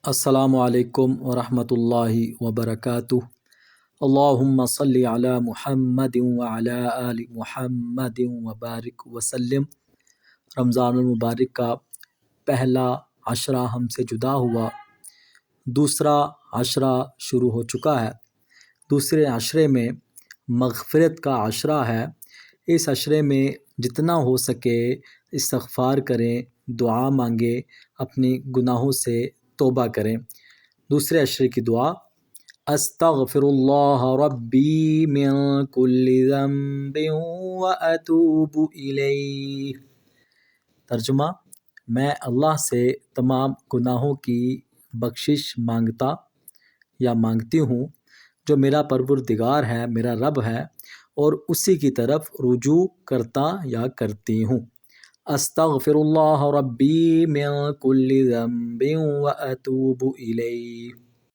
السلام علیکم ورحمۃ اللہ وبرکاتہ۔ اللہم صلی علی محمد وعلی آل محمد وبارک وسلم۔ رمضان المبارک کا پہلا عشرہ ہم سے جدا ہوا، دوسرا عشرہ شروع ہو چکا ہے۔ دوسرے عشرے میں مغفرت کا عشرہ ہے۔ اس عشرے میں جتنا ہو سکے استغفار کریں، دعا مانگیں، اپنی گناہوں سے توبہ کریں۔ دوسرے عشرے کی دعا: استغفر اللہ ربی من کل ذنب واتوب الیہ۔ ترجمہ: میں اللہ سے تمام گناہوں کی بخشش مانگتا یا مانگتی ہوں جو میرا پروردگار ہے، میرا رب ہے، اور اسی کی طرف رجوع کرتا یا کرتی ہوں۔ استغفر اللہ ربی من کل ذنب واتوب الیہ۔